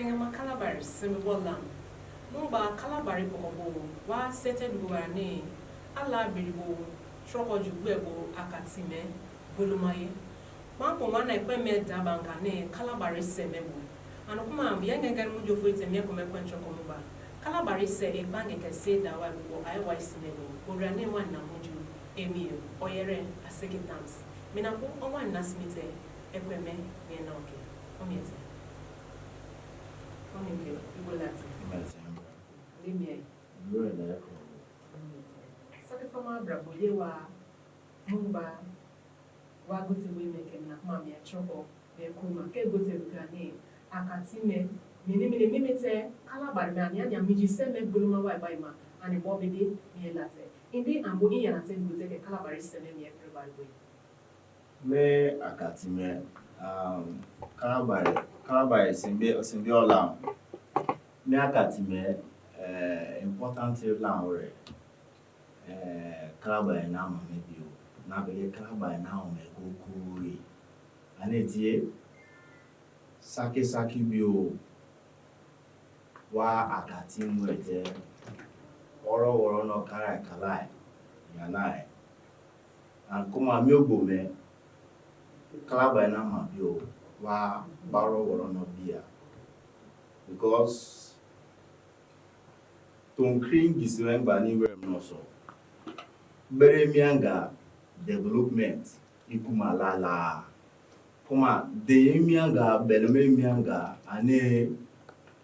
Kengama KALABARI'S semibolam. Mumba KALABARI pokobo wa seted guarne ala biribo troko jugbebo akatime bulumaye. Mampo wana ekweme dabanga ne KALABARI'S semebo. Anokuma yengengere mujo foite me ko mekwencho komuba. KALABARI'S se ebange kese dawa bo aiwa isimebo. Orane wana mujo emio oyere asekitams. Minapo onwa nasmite ekweme yena oke. Omiete. Omiete igolati. Limie. Sake fama braboye wa mumba wa gote we meke na mami achoko be kuma ke gote rugane akatime mini mimite KALABARI me anya miji seme buluma wa baima ani bobede mi late indi ambo iya na ten gote ke KALABARI seme mi everybody me akatime KALABARI simbi ola me akatime important land ore KALABARI na ma mebi o na be KALABARI na o me kokuri anetie saki bi o wa akati mwete oro no kalai yanai and kuma mi ogbome KALABARI na ma bi o wa baro no bia because Tonkring giswengba ni wem no so bere mianga development ikuma lala kuma de mianga belome mianga ane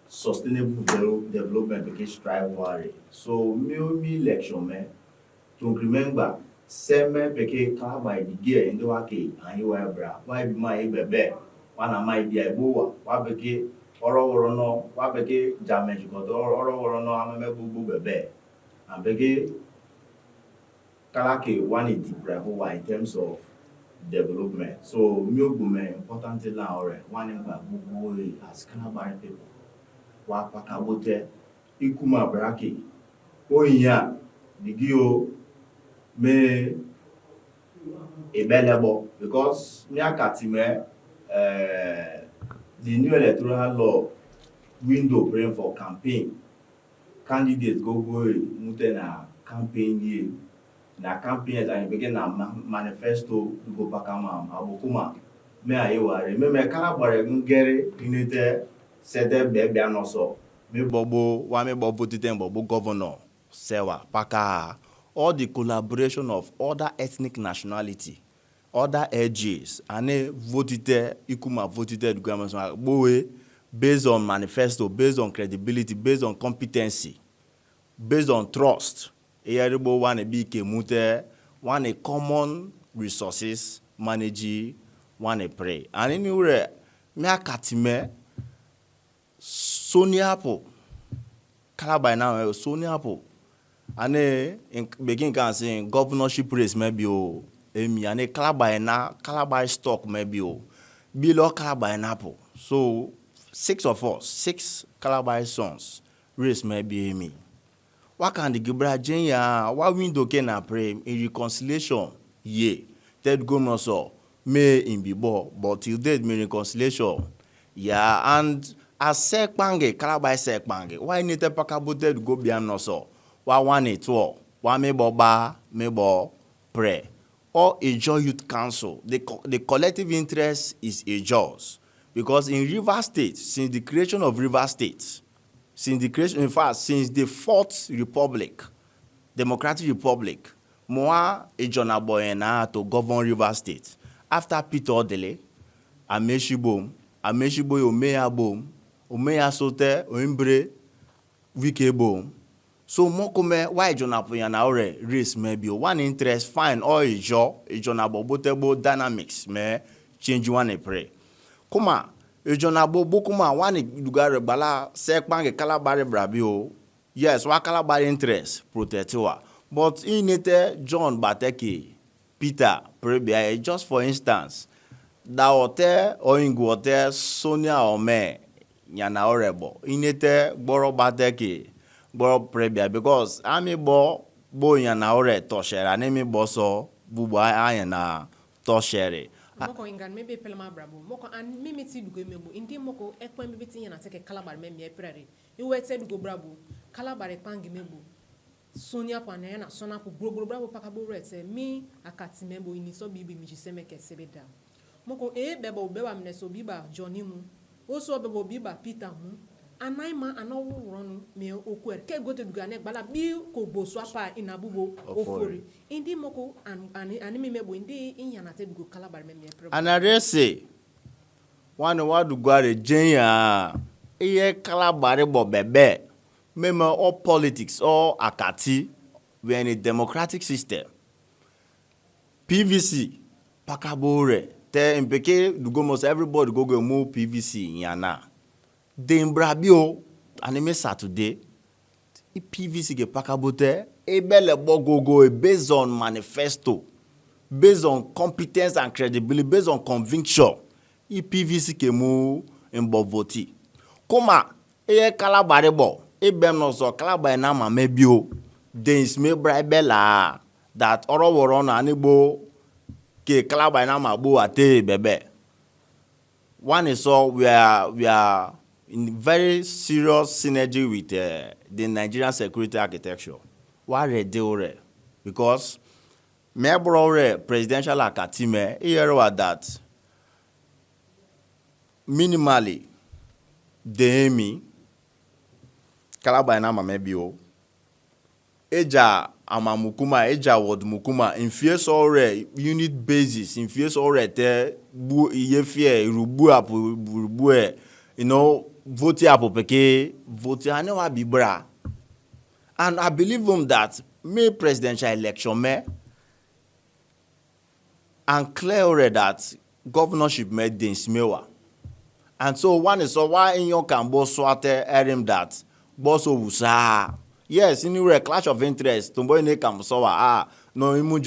sustainable development because strive worry so mi election me Tonkrimengba seme peke KALABARI dige ndo wake anyiwa bra wa bi ma ibebe wana ma ibi aibowa wa peke oro no wa bege damage go oro no ameme bubu bebe and bege kalake one is deprived in terms of development so mi ogbume important land ore one in bubu as KALABARI people wa pakabote ikuma brake oyiya digio me ebelebo because mi akatime the new electoral law window praying for campaign candidates go mute na campaign ye na campaign and begin na manifesto go pakama abokuma me ayeware me KALABARI ngere inete sede bebe anoso me bobo titen bobo governor sewa paka all the collaboration of other ethnic nationality other edges and voted ikuma voted government bowe based on manifesto based on credibility based on competency based on trust eyaribo one be kemute one common resources manage one pray and anywhere me akatime soniapo KALABARI now soniapo and begin can say governorship race maybe o ane KALABARI stock maybe o below KALABARI napo so 6 of us 6 KALABARI sons race maybe me what can the GUBER jenya what window can I pray in reconciliation ye third governor so may in bibo but till date me reconciliation yeah and as sekpange KALABARI sekpange why need to pakabote go biam no so wa one it wa me boba me bo pray or a Joy Youth Council. The collective interest is a Jaws. Because in River State, since the creation of River State, since the 4th Republic, Democratic Republic, moi a John Aboyena to govern River State. After Peter Odele, Ameshibo Omeya Bom, Omeya Sote, Oimbre, Wike Bom. So mokome why Jonapuyana ore race maybe one interest fine or a Jonabo botable dynamics me change one pray. Kuma a Jonabo bokuma one dugare bala sekpange KALABARI brabio yes wa KALABARI interest protector but in it John Bateke Peter Prebia just for instance da hotel or in hotel Sonia Ome nyana orebo in it Boro Bateke Boro prebia because ami bo yana ore toshere anemi boso bubu ayana toshere moko ingan maybe pelama brabo moko and mimi ti dugo mebo indi moko ekwen maybe ti yana take Calabar me me prere iwe te dugo brabo Calabar pangi mebo sonia pana yana sona po gbogbo brabo pakabo rete mi akati mebo ini so bibi mi jiseme ke sebeda moko bebo bewa mne so biba Johnny mu o so bebo biba Peter mu anaima anawo ronu me okwer ke go te dugo anek bala bi ko bo so apa inabugo ofori indi moko ani mi mebo indi inyana te dugo Calabar me me prebo anare say one wadu gware jenya iye Calabar bo bebe meme all politics all akati we are in a democratic system PVC pakabore te impeke dugo most everybody go move PVC yana den brabio anime Saturday PVC ge pakabote ebele bogogo based on manifesto based on competence and credibility based on conviction PVC ke mu imbo voti kuma Calabar bo ebem no so Calabar na ma mebio den sme brabela that oro woro na anigbo ke Calabar na ma bo ate bebe one is so we are in very serious synergy with the Nigerian security architecture. Why they because me presidential academy here that minimally the emi Calabar na mamebio eja amamukuma eja word mukuma in face ore unit basis in face ore te bu yefie rubu apu rubu vote apo peke vote anewa bibra and I believe that me presidential election me and clear that governorship made the smewa and so one is so why in your can boss swate erim that boss wusa yes in your clash of interest tomboy ne kam so no imu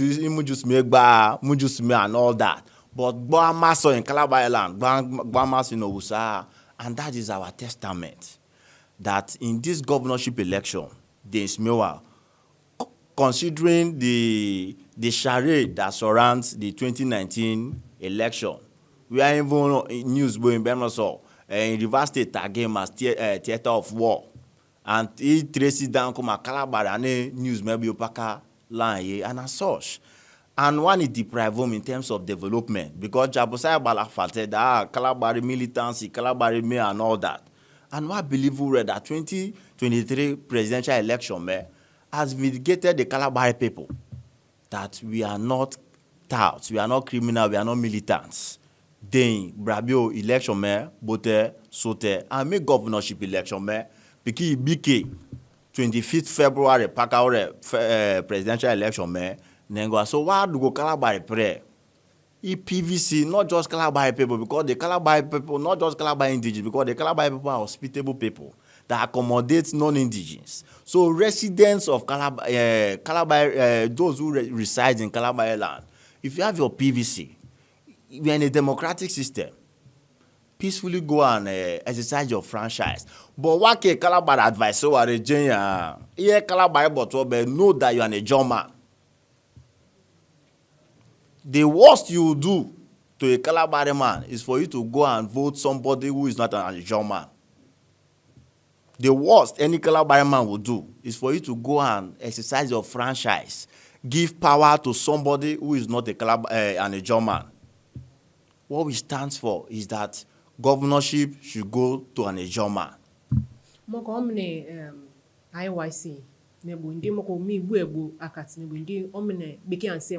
just me gba mu just me and all that but gba maso in Calabar Island gba maso no wusa. And that is our testament that in this governorship election, the Ismewa, considering the charade that surrounds the 2019 election, we are even in news in Benaso, in Rivers State again as theater of war. And he traces down come Calabar and news maybe opaka line and as such. And one is deprived him in terms of development because Jabosai Balafate that Calabar militancy, Calabar me and all that. And what believe that 2023 presidential election has vindicated the Calabar people that we are not touts, we are not criminal, we are not militants. Then Brabio election bote sote and make governorship election because BK 25th February Pakaore presidential election so why do go Calabar pray? PVC, not just Calabar people, because the Calabar people, not just Calabar indigenous, because the Calabar people are hospitable people that accommodate non-indigenous. So residents of Calabar, those who reside in Calabar Island, if you have your PVC, we are in a democratic system. Peacefully go and exercise your franchise. But what can Calabar advise? So are here Calabar but know that you are a German. The worst you will do to a Calabar man is for you to go and vote somebody who is not an German. The worst any Calabar man will do is for you to go and exercise your franchise, give power to somebody who is not a German. What we stand for is that governorship should go to an German. Moko omne IYC nebo ndi moko mi buebu akati nebo ndi omne beki anse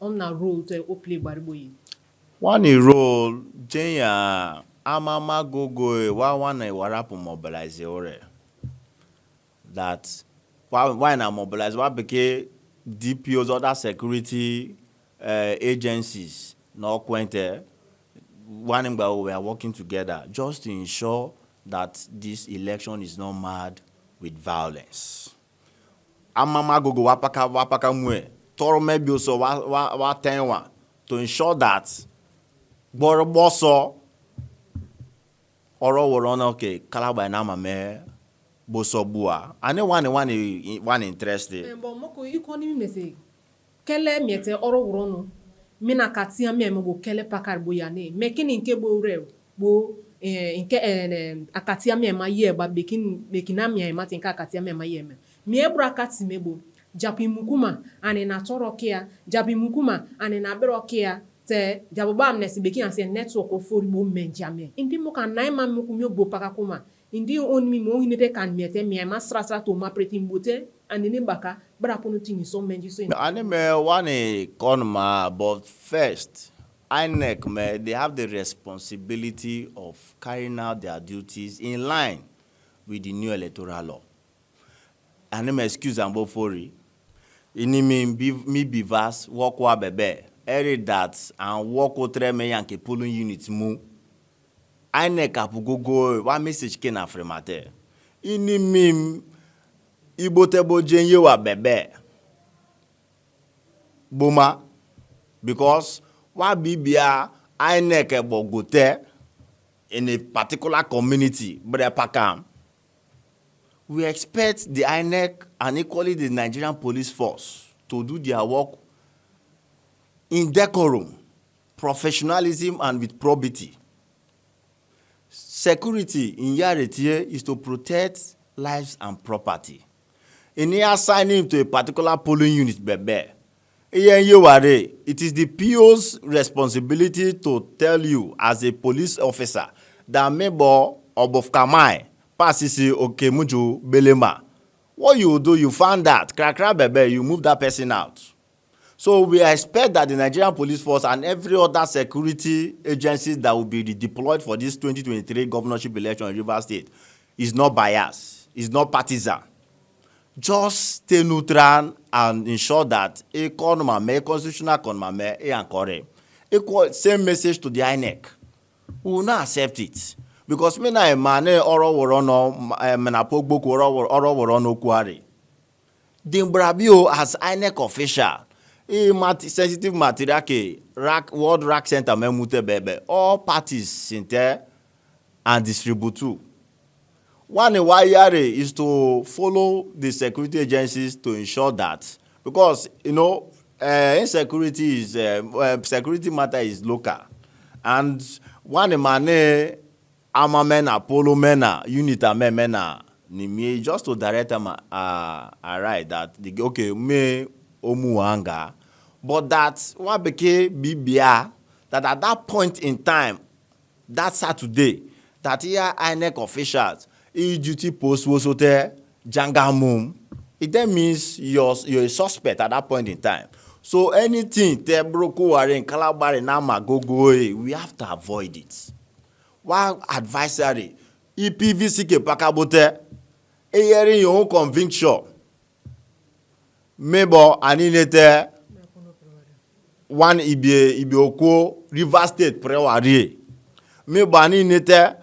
on na role to play bariboyi. One role Jenya amama gogo one warapu mobilize ore. That why na mobilize what became DPOs other security agencies no kwente one we are working together just to ensure that this election is not marred with violence. Amama gogo wapaka mwe toro maybe so wa tenwa to ensure that boroboso oro worona okay Calabar na mame boso bua ane one interested but moko economy message kele miete oro worono mina katia me mo kele pakar bo yane mekini nke bo re bo nke akatia me ma ye ba bekina me ma tinka akatia me ma ye me ebra kati mebo japi mukuma ane na torokia japi mukuma ane na berokia te jaboba amnesi beki anse network ofori bo menjame indi mo kan naima mukumyo bo pakakuma indi on mi mo hinete kan miete mi ma srasra to ma pretimbote ane ne baka bra pono tini so menji so ane me one konma, but first INEC me they have the responsibility of carrying out their duties in line with the new electoral law. Ane me excuse ambo fori ini mi bivas wokwa bebe eri that and woko tre me yanke polling unit mu INEC apugogo wa message ke na fremate ini mim ibotebo jenye wa bebe boma because wa bibia INEC ebogote in a particular community brepakam. We expect the INEC and equally the Nigerian police force to do their work in decorum, professionalism, and with probity. Security in Yaretie is to protect lives and property. In here assigning to a particular polling unit, bebe, it is the PO's responsibility to tell you as a police officer that member of Kamai Pasisi Okemuju Belema. What you do, you found that, krakra bebe, you move that person out. So we expect that the Nigerian police force and every other security agencies that will be deployed for this 2023 governorship election in Rivers State is not biased, is not partisan. Just stay neutral and ensure that constitutional equal same message to the INEC. We will not accept it. Because me na emane oro worono menapogbo oro worono kwari. Dimbrabio as INEC official, sensitive material ke World Rack Center memute bebe. All parties sinte and distribute too. One wire is to follow the security agencies to ensure that, because insecurity is security matter is local, and one mane amamena polo mena unit mena ni me just to direct them right that okay me omuanga, but that one became bibia that at that point in time that Saturday that here INEC officials duty post was there jangamum, it then means you're a suspect at that point in time. So anything te broko are in Kalabari nama go we have to avoid it. One advisory EPVC ke pakabote hearing your own conviction. Mebo aninete one ibioko River State prewari. Mebo aninete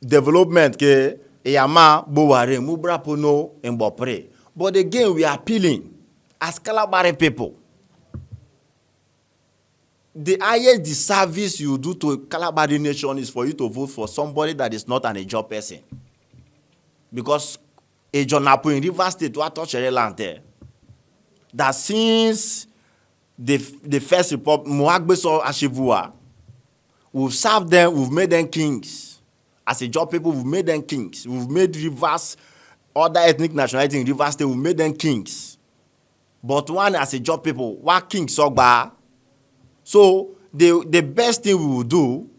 development ke Eyama Boware Mubra Pono and Bopre. But again, we are appealing as Kalabari people. The highest disservice you do to Kalabari nation is for you to vote for somebody that is not an job person. Because a Jonapo in River State, what touch land there, that since the first republic, Muagbeso Ashivua, we've served them, we've made them kings. As a job people, we've made them kings. We've made Rivers, other ethnic nationality in Rivers State, we've made them kings. But one as a job people, what king sogba? So the best thing we will do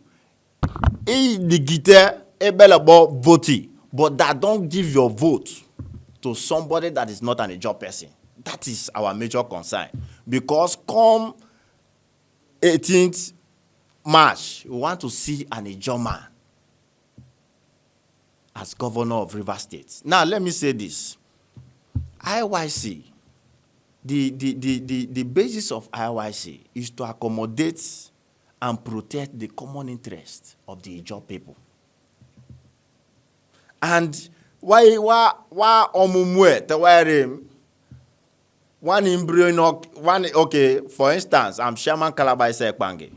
is the guitar about voting, but that don't give your vote to somebody that is not a job person. That is our major concern. Because come 18th March, we want to see an job man as governor of Rivers State. Now, let me say this. IYC, the basis of IYC is to accommodate and protect the common interest of the Ijaw people. And why omumwe tewere one embryo one okay, for instance, I'm Chairman KALABARI'S Ekpange.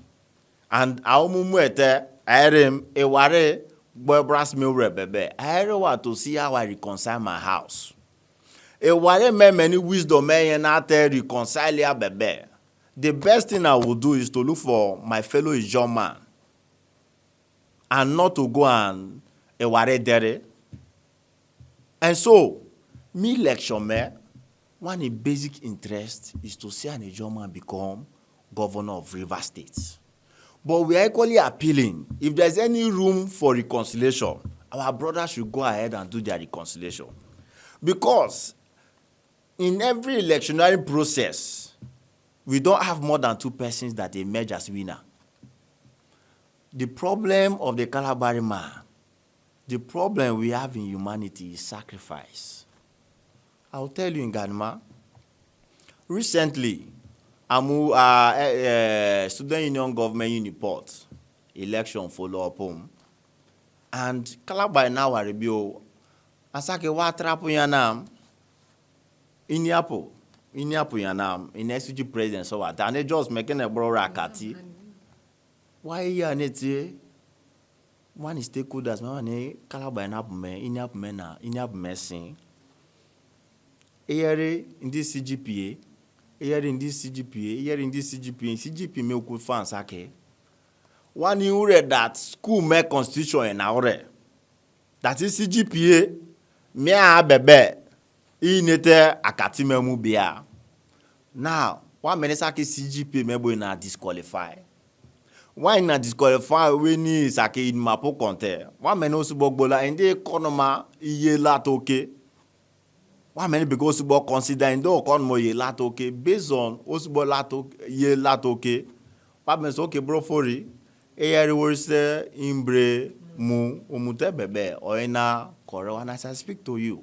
And omumwe te airem eware Boybras Milre bebe. I want to see how I reconcile my house. A ware me many wisdom me na te reconcile bebe. the best thing I will do is to look for my fellow Ijaw man and not to go and eware dere. And so, me election me, one basic interest is to see an Ijaw man become governor of Rivers State. But we are equally appealing, if there's any room for reconciliation, our brothers should go ahead and do their reconciliation. Because in every electionary process, we don't have more than 2 persons that emerge as winner. The problem of the Kalabari man, the problem we have in humanity is sacrifice. I'll tell you in Ghana, recently, student union government uniport election follow up home, and Kalabari now are rebio. Asake wa trapu yanam iniapo yanam in SG president so what and they just making a bro rakati. Why ya neti one is stakeholders man Kalabari na me iniapo me na iniapo messing. Here in this CGPA, here in this CGPA me could fan sake. One you read that school make constitution in our that is CGPA. Me a bebe inete akati memu bia. Now, one minister ki CGP mebo na disqualify. Why na disqualify when ni sake in mapo konte. One men osubo gbola in the economy iye latoke. One men because osubo consider in the economy iye latoke based on osubo latoke iye latoke. One men okay bro fori. Eyeri worse imbre mu omute bebe oina kore. And as I speak to you,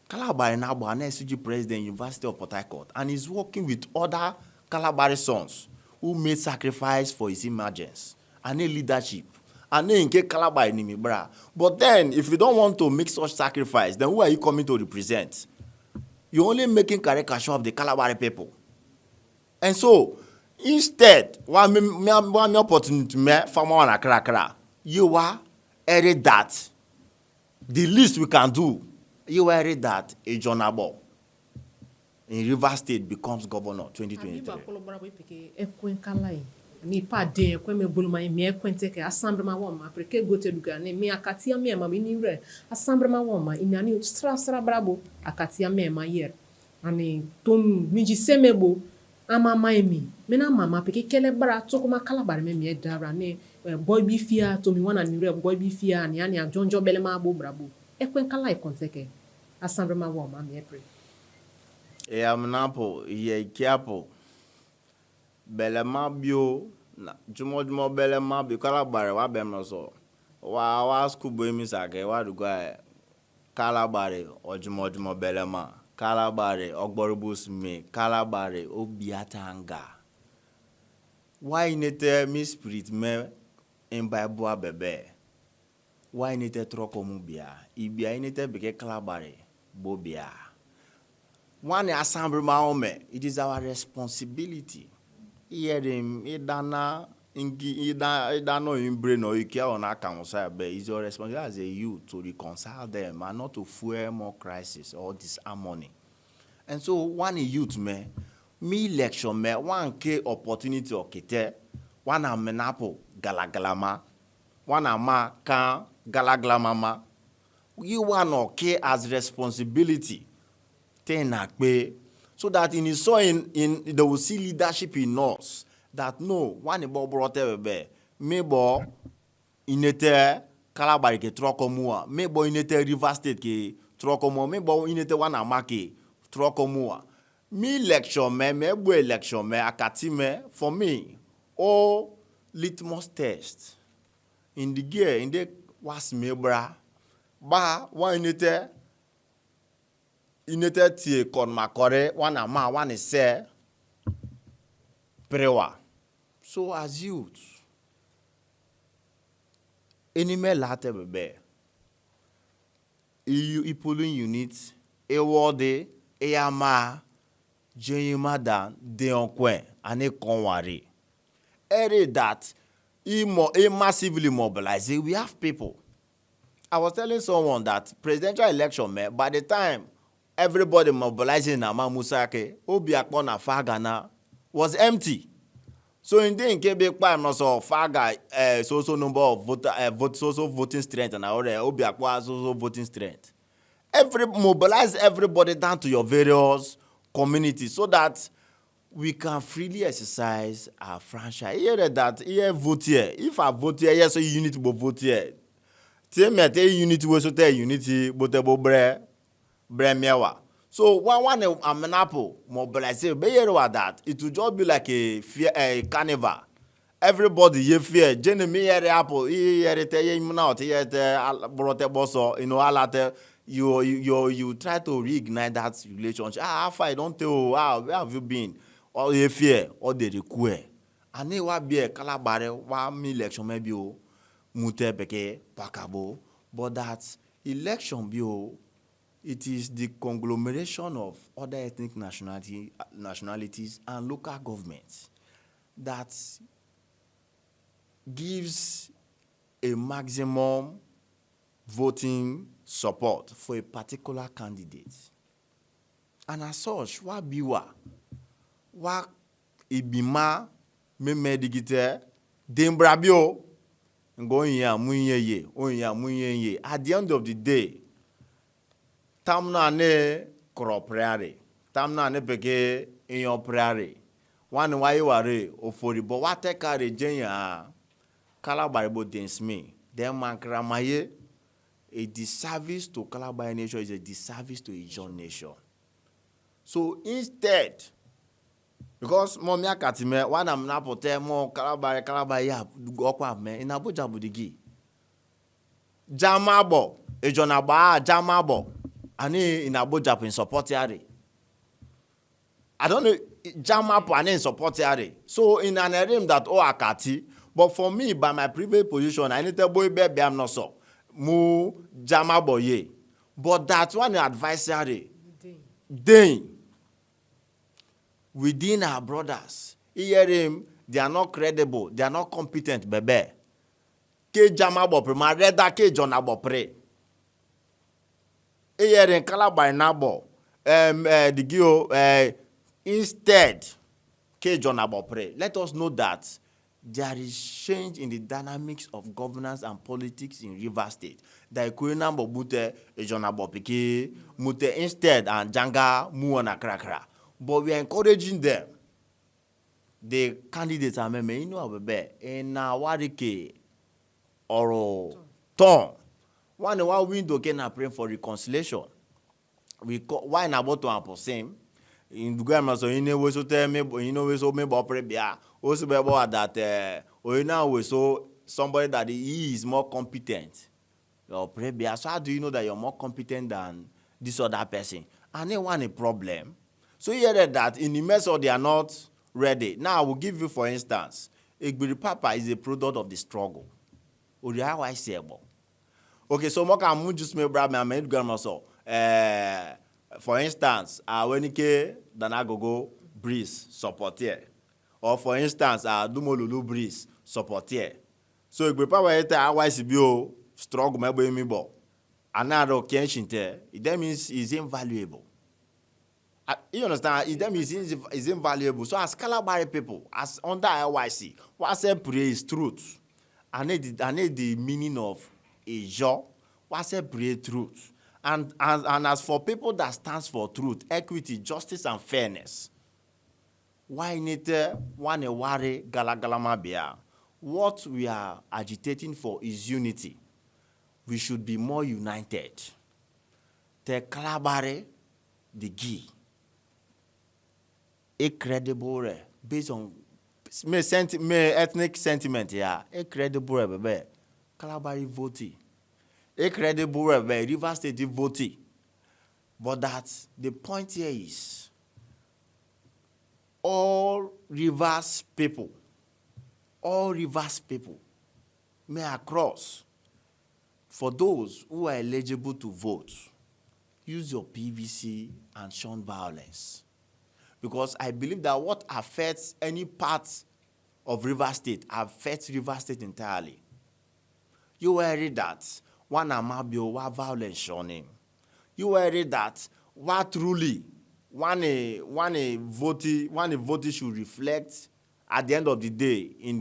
Kalabari now an SUG president, University of Port Harcourt, and is working with other Kalabari sons who made sacrifice for his emergence and a leadership. And then in Kalabari nimi bra. But then, if you don't want to make such sacrifice, then who are you coming to represent? You're only making caricature of the Kalabari people. And so, instead, one opportunity to me farmer on a cracker, you are edit that. The least we can do, you worry that a John Abo in Rivers State becomes governor 2023. Ni pa de kwen me boluma mi ekwente ke assemblement woma preke gote duga ne mi akatia mi ma ni re assemblement woma inani stra brabo akatia mi ma yer ani tom mi ji semebo amama emi mena mama peke kele bra tokoma Kalabari me dara ne boy bi fia to mi wana ni re boy bi fia ni ani ajonjo belema abo brabo ekwen kala ikonteke assemblement woma mi epre e amnapo ye kiapo belema bio na jumo belema bi Kalabari wa bemno so wa school boy mi sake wa duga Kalabari ojumo belema Kalabari ogborobus me Kalabari obiatanga why nete mi spirit me in Bible bebe why nete troko mu bia ibia nete beke Kalabari bobia one assemblement ome it is our responsibility hearing idana ingi idano imbre no ikia ona kansa be is your responsibility as a youth to reconcile them and not to fuel more crisis or disharmony. And so one youth me election me one ke opportunity okete one amenapo galagalama one ama kan galagalama you one okay as responsibility ten akpe so that in his in they will see leadership in us that no one about brought be mebo inete Kalabari ke trokomua mebo inete Rivers State ke trokomua mebo inete one amake trokomua me election me election me akati me for me oh litmus test in the gear in the was mebra ba one inete tie kon makore one ama one is say prewa. So as youth enime late bebe polling unit ewode eyama jeyima de onkwen ane konware ere that massively mobilized. We have people. I was telling someone that presidential election by the time everybody mobilizing na Musake obi akpona fagana was empty. So in the Quebec prime also faga so number of voting strength and already obiakwa so voting strength. Mobilize everybody down to your various communities so that we can freely exercise our franchise. Here that here vote here. If I vote here, yes, so unity will vote here. Tell me unity will so tell unity but bre mewa. So one an apple mobilize be here that it will just be like a carnival. Everybody ye fear. Jenny me here apple here te ye out here te brote bosso alate you try to reignite that relationship. How far I don't tell where have you been? Or ye fear or they require. And they wa be a Kalabari wa me election maybe mute peke pakabo. But that election bio it is the conglomeration of other ethnic nationalities and local governments that gives a maximum voting support for a particular candidate. And as such, what biwa, what ibima me medigite, dembrabio, ngonya munye onya munye. At the end of the day, tamna ne kropreare, tamna ne peke in your prairie. One why you are ofori, but what take carry jenya Kalabari dens me. Then mankramaye a disservice to Kalabari nation is a disservice to Ijaw nation. So instead, because momia katime one am na pote mo Kalabari ya okwa me in Abuja budigi. Jamabo ejonaba jamabo ani in Abuja in support yare. I don't know jamapo ani in support yare. So in an area that akati. But for me, by my previous position, I need to boy baby I'm not so. Mu jama boye. But that one advisory. Then within our brothers, hearing they are not credible, they are not competent, bebe. Ke jama bo pre, ma reda ke jona bo pre. Hearing Kalabari nabo, the gio instead ke jona bo pre. Let us know that there is change in the dynamics of governance and politics in Rivers State. The Kurina Bobute Ejona Bopike Mute instead and Janga Muana Krakra. But we are encouraging them. The candidates are me you know bebe in Warike or Tom. One window can pray for reconciliation. We why na boto amposem in Dugama so in a way so tell me you know so me boprebia. Also, that we saw somebody that he is more competent. So how do you know that you're more competent than this other person? And they want a problem. So you hear that in the method they are not ready. Now I will give you, for instance, Egbiri Papa is a product of the struggle. Okay, so Moka just me so for instance, when you Danagogo Breeze support here. Or for instance, Dumolulu Breeze support here. So if we power it, YCBO struggle maybe me bo. Another kenshin there, that means is invaluable. You understand? That means is invaluable. So as Kalabari people, as under IYC, what I pray is truth. I need the meaning of Ijaw. What I pray truth. And as for people that stands for truth, equity, justice, and fairness. Why need one worry galagalama bia? What we are agitating for is unity. We should be more united. The Kalabari, the Gi, a credible based on me ethnic sentiment, yeah, a credible bebe. Kalabari votee, a credible bebe. Rivers State votee. But that the point here is. All Rivers people may across, for those who are eligible to vote, use your PVC and shun violence. Because I believe that what affects any part of Rivers State affects Rivers State entirely. You worry that one amabio wa violence on him. You worry that what truly a voting should reflect at the end of the day in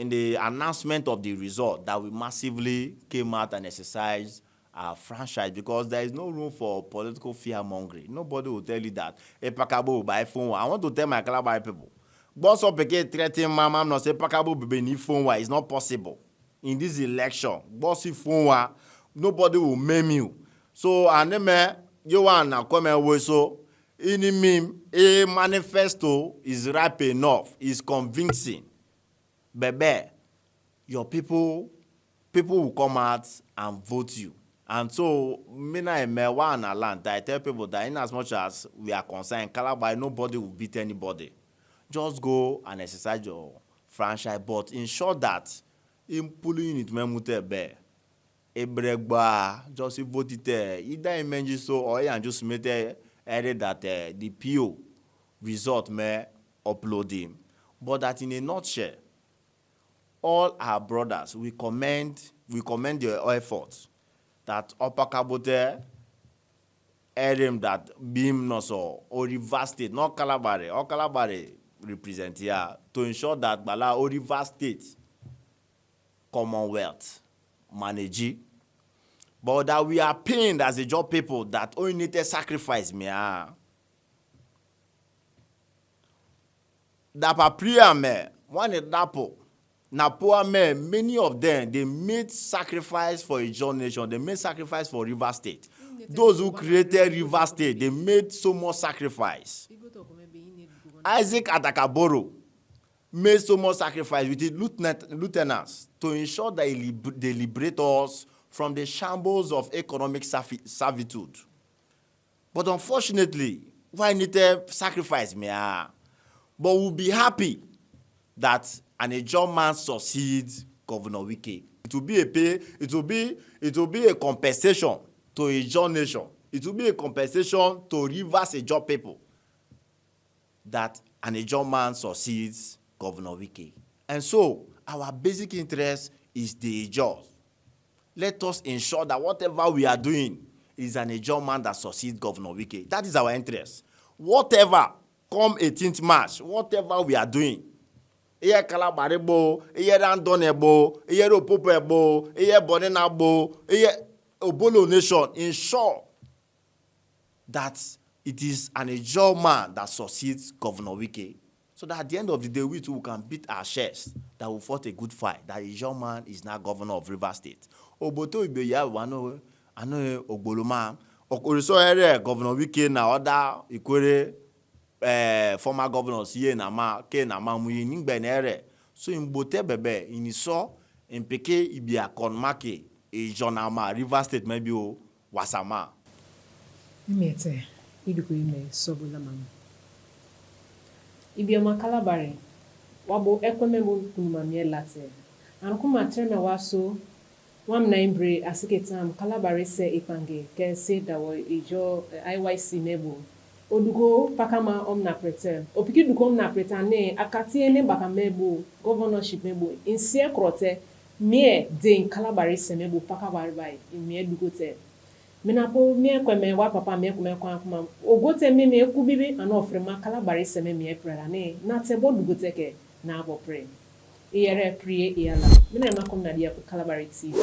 the announcement of the result that we massively came out and exercised our franchise, because there is no room for political fear mongering. Nobody will tell you that Epakabo will buy phone. I want to tell my Kalabari people, boss up again threatening mama no say Epakabo will be phone. It's not possible in this election. Bossy phone, nobody will maim you. So and then you want to come away so. In meme, a manifesto is ripe enough, is convincing. Bebe, your people will come out and vote you. And so, Mina and Mewa and Atlanta, I tell people that in as much as we are concerned, Kalabari, nobody will beat anybody. Just go and exercise your franchise, but ensure that in pulling it, memute be. Ebregba, just vote it, either in Menjiso or you just made added that the PO result may upload him. But that in a nutshell, all our brothers, we commend your efforts that Upper Kabote added that beam no so or Rivers State, not Kalabari, or Kalabari represent here to ensure that Bala or Rivers State Commonwealth manage. But that we are pained as a job people that only need to sacrifice me. That prayer me, one example. Na poor men, many of them, they made sacrifice for a John nation. They made sacrifice for River State. Those who created River State, they made so much sacrifice. Isaac Atakaboro made so much sacrifice with his lieutenants to ensure that they liberate us from the shambles of economic servitude. But unfortunately, why need to sacrifice me? But we'll be happy that an Ijaw man succeeds Governor Wike. It will be a compensation to Ijaw nation. It will be a compensation to Rivers Ijaw people that an Ijaw man succeeds Governor Wike. And so our basic interest is the Ijaws. Let us ensure that whatever we are doing is an Ijaw man that succeeds Governor Wike. That is our interest. Whatever, come 18th March, whatever we are doing, Eye Kalabari bo, Eye Randone bo, Eye Ropope bo, Eye Bonena bo, Eye Obolo Nation, ensure that it is an Ijaw man that succeeds Governor Wike. So that at the end of the day, we too can beat our chests that we fought a good fight, that Ijaw man is now governor of River State. Oboto Ibeya wano Ogboloma, Okoriso ere Governor Wike na other Ikwere former governors here na ma ke na ma mu yin gbe na ere. So imbote bebe iniso impeke ibia konmake e jonama River State maybe o wasama. Imete iduko ime sobola mam. Ibioma Kalabari wabo ekweme mo kunuma mie late. Ankuma treme waso wam na imbre asiketam Kalabari se ipange ke se dawo Ijaw IYC mebo. Odugo pakama omna prete. Opiki duko omna prete ne akati ene baka mebo governorship mebo insie krote mie de Kalabari se mebo pakabari bai mie dugote. Minapo mie kweme wa papa mie kweme kwa kuma ogote mie kubibi ana ofrema Kalabari se mie prela ne na tebo dugote ke na abo pre. Iyere prie iyala. Mina makom na dia Kalabari TV.